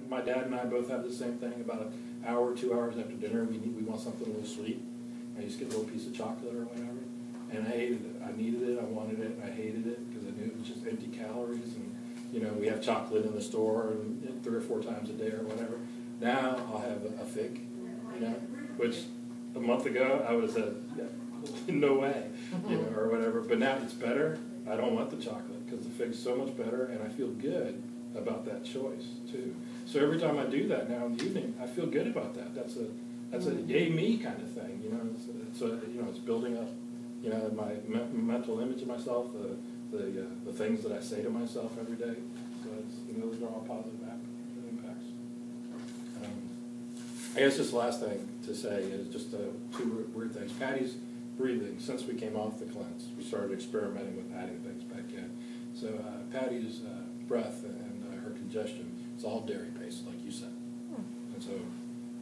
my dad and I both have the same thing. About an hour, 2 hours after dinner, we want something a little sweet. I used to get a little piece of chocolate or whatever, and I hated it. I needed it, I wanted it, I hated it because I knew it was just empty calories. And you know, we have chocolate in the store and 3 or 4 times a day or whatever. Now I'll have a fig, you know, which a month ago I would have said, no way, you know, or whatever. But now it's better. I don't want the chocolate because the fig's so much better, and I feel good about that choice too. So every time I do that now in the evening, I feel good about that. That's a yay me kind of thing, you know. It's you know, it's building up, you know, my mental image of myself, the things that I say to myself every day. So it's, you know, those are all positive impacts. I guess this last thing to say is just 2 weird things. Patty's breathing, since we came off the cleanse, we started experimenting with adding things back in. So Patty's breath and her congestion, it's all dairy-based, like you said. And so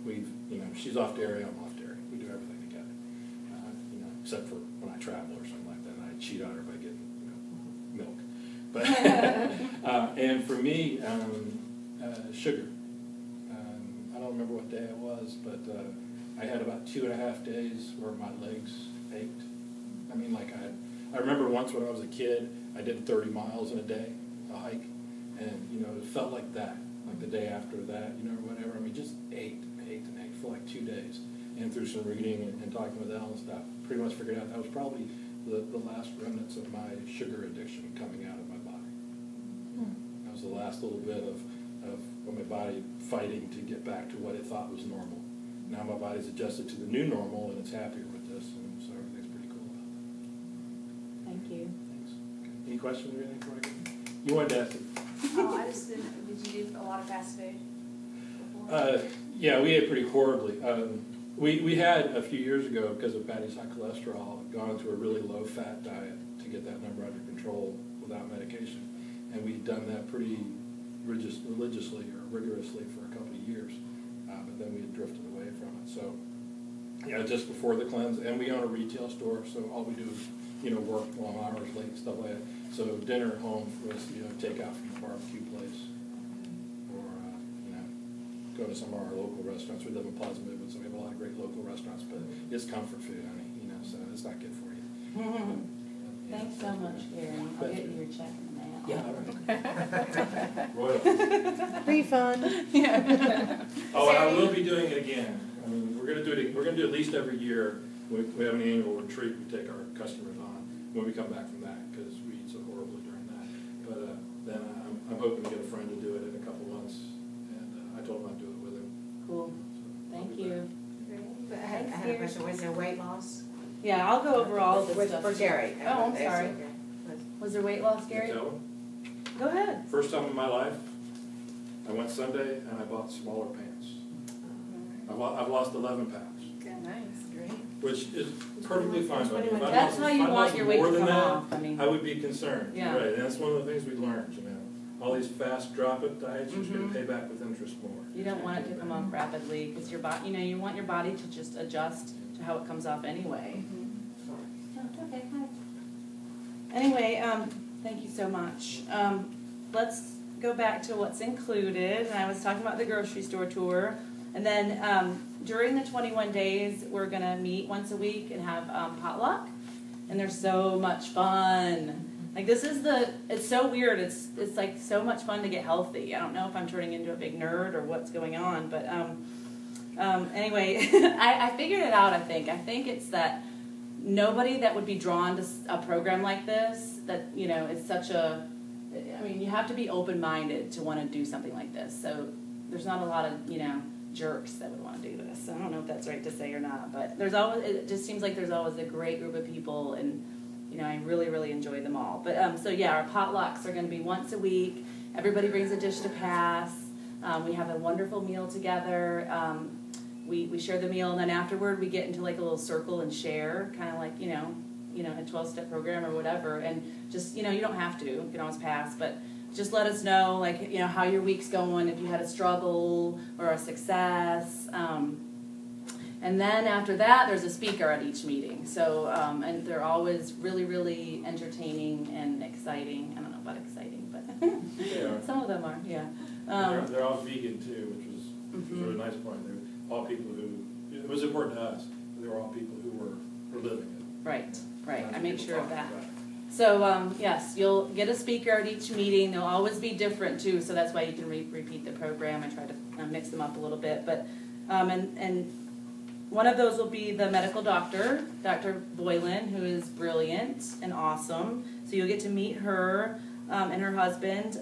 we've, you know, she's off dairy, I'm off dairy. We do everything together, you know, except for when I travel or something like that, and I cheat on her by getting, you know, milk. But and for me, sugar. I don't remember what day it was, but I had about 2.5 days where my legs ached. I mean, like I remember once when I was a kid, I did 30 miles in a day, a hike, and you know, it felt like that, like the day after that, you know, or whatever. I mean, just ached for like 2 days. And through some reading and talking with Al and stuff, pretty much figured out that was probably the last remnants of my sugar addiction coming out of my body. That was the last little bit of my body fighting to get back to what it thought was normal. Now my body's adjusted to the new normal, and it's happier with this, and so everything's pretty cool about that. Thank you. Thanks. Okay. Any questions or anything before I get? You wanted to ask it. Oh, I just didn't. Did you do a lot of fast food before? Yeah, we ate pretty horribly. We had a few years ago, because of Patty's high cholesterol, gone to a really low-fat diet to get that number under control without medication, and we'd done that pretty religiously or rigorously for a couple of years, but then we had drifted away from it. So, yeah, just before the cleanse, and we own a retail store, so all we do is, you know, work long hours late and stuff like that. So dinner at home was, you know, take out from the barbecue place, or you know, go to some of our local restaurants. We live in Plaza Midwood, so we have a lot of great local restaurants, but it's comfort food, honey, you know, so it's not good for you. Thanks so much, Gary. I'll get you your check in the mail. Yeah. Royal. Refund. Oh, and I will be doing it again. I mean, we're going to do it. We're going to do it at least every year. We have an annual retreat. We take our customers on when we come back from that, because we eat so horribly during that. But then I'm hoping to get a friend to do it in a couple months, and I told him I'd do it with him. Cool. So Thank you. But I had a question. Was there weight loss? Yeah, I'll go over all of this stuff. For Gary. Oh, I'm sorry. Was there weight loss, Gary? Can I tell him? Go ahead. First time in my life, I went Sunday and I bought smaller pants. I've lost 11 pounds. nice, great. Which is perfectly fine. But if I That's lost- how if you I want lost your weight more to than come that, off. I mean, I would be concerned. Yeah. Right, and that's one of the things we learned, you know. All these fast drop-it diets, you're just going Mhm. to pay back with interest more. you don't want it to come off rapidly because your body, you know, you want your body to just adjust to how it comes off anyway. Oh, okay, hi. Anyway, thank you so much. Let's go back to what's included. And I was talking about the grocery store tour. And then during the 21 days, we're going to meet once a week and have potluck. And they're so much fun. Like this is it's so weird. It's like so much fun to get healthy. I don't know if I'm turning into a big nerd or what's going on. But anyway, I figured it out, I think. I think it's that nobody that would be drawn to a program like this, that, you know, it's such a, I mean, you have to be open-minded to want to do something like this. So there's not a lot of, you know, jerks that would want to do this. I don't know if that's right to say or not, but there's always, it just seems like there's always a great group of people, and, you know, I really, really enjoy them all. But so yeah, our potlucks are going to be once a week. Everybody brings a dish to pass. We have a wonderful meal together. We share the meal, and then afterward we get into like a little circle and share, kind of like, you know, a 12-step program or whatever. And just, you know, you don't have to. You can always pass, but just let us know, like, you know, how your week's going, if you had a struggle or a success. And then after that, there's a speaker at each meeting. So, and they're always really, really entertaining and exciting. I don't know about exciting, but Yeah. some of them them are, yeah. They're all vegan too, which was a really nice point. They're all people who, it was important to us, they were all people who were living it. Right, right, Not I make people sure of talking that. about it. So, yes, you'll get a speaker at each meeting. They'll always be different too, so that's why you can repeat the program. I try to mix them up a little bit, but, and one of those will be the medical doctor, Dr. Boylan, who is brilliant and awesome. So you'll get to meet her and her husband.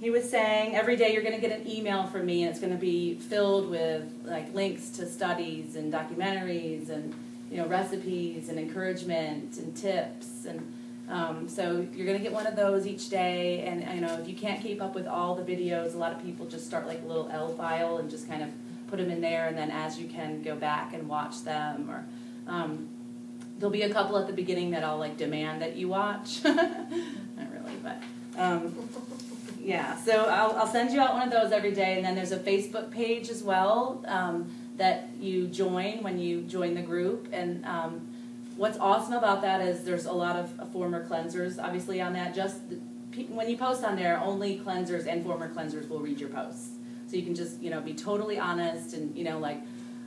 He was saying, every day you're going to get an email from me, and it's going to be filled with like links to studies and documentaries and recipes and encouragement and tips, and so you're going to get one of those each day. And if you can't keep up with all the videos, a lot of people just start like a little L file and just kind of put them in there, and then as you can go back and watch them. Or there'll be a couple at the beginning that I'll like demand that you watch. Not really, but yeah. So I'll send you out one of those every day, and then there's a Facebook page as well that you join when you join the group. And what's awesome about that is there's a lot of former cleansers obviously on that. When you post on there, only cleansers and former cleansers will read your posts. So you can just, be totally honest and, like,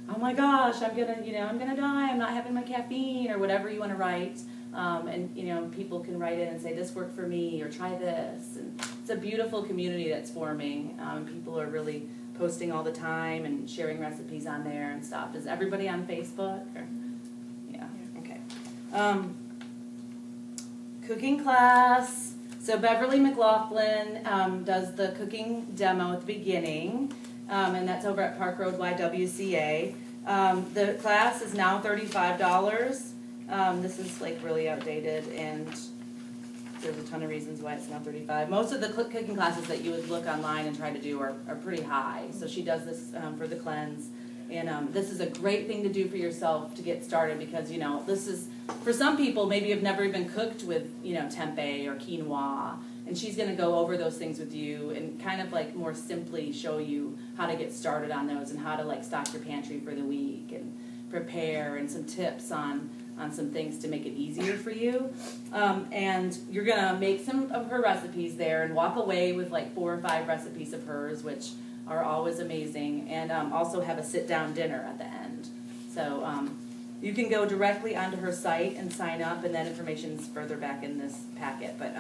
oh my gosh, I'm gonna die, I'm not having my caffeine, or whatever you want to write. And, people can write in and say, this worked for me, or try this. And it's a beautiful community that's forming. People are really posting all the time and sharing recipes on there and stuff. Is everybody on Facebook? Or? Yeah, okay. Cooking class. So Beverly McLaughlin does the cooking demo at the beginning, and that's over at Park Road YWCA. The class is now $35. This is like really outdated, and there's a ton of reasons why it's now $35. Most of the cooking classes that you would look online and try to do are pretty high. So she does this for the cleanse. And this is a great thing to do for yourself to get started, because, this is, for some people, maybe you've never even cooked with, tempeh or quinoa. And she's going to go over those things with you and kind of like more simply show you how to get started on those, and how to like stock your pantry for the week and prepare, and some tips on some things to make it easier for you. And you're going to make some of her recipes there and walk away with like 4 or 5 recipes of hers, which are always amazing, and also have a sit-down dinner at the end. So you can go directly onto her site and sign up, and that information is further back in this packet. But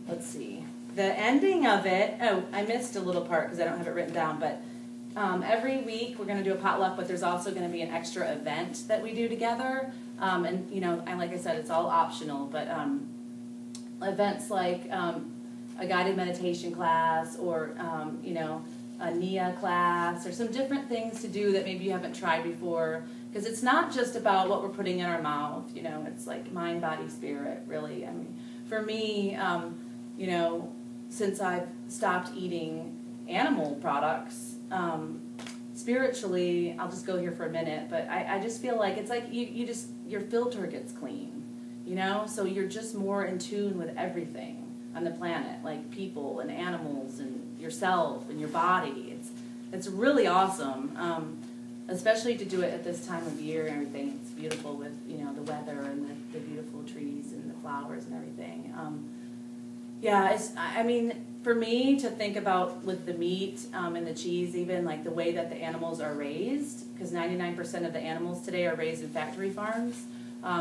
let's see. The ending of it, I missed a little part because I don't have it written down, but every week we're going to do a potluck, but there's also going to be an extra event that we do together. And, like I said, it's all optional, but events like a guided meditation class, or, a Nia class, or some different things to do that maybe you haven't tried before. Because it's not just about what we're putting in our mouth, it's like mind, body, spirit, really. I mean, for me, since I've stopped eating animal products, spiritually, I'll just go here for a minute, but I just feel like it's like your filter gets clean, so you're just more in tune with everything on the planet, like people and animals and yourself and your body. It's really awesome, especially to do it at this time of year and everything. It's beautiful with the weather and the beautiful trees and the flowers and everything. For me to think about with the meat and the cheese, even like the way that the animals are raised, because 99% of the animals today are raised in factory farms,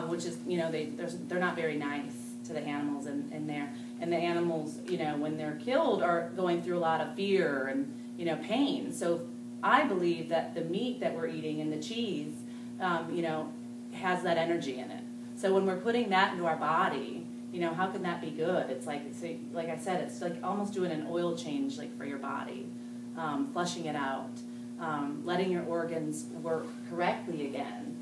which is, they're not very nice to the animals in there. And the animals, when they're killed, are going through a lot of fear and, pain. So I believe that the meat that we're eating and the cheese, has that energy in it. So when we're putting that into our body, how can that be good? It's like, like I said, it's like almost doing an oil change, like for your body, flushing it out, letting your organs work correctly again.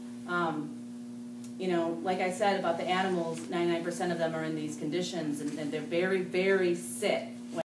Like I said about the animals, 99% of them are in these conditions, and they're very, very sick.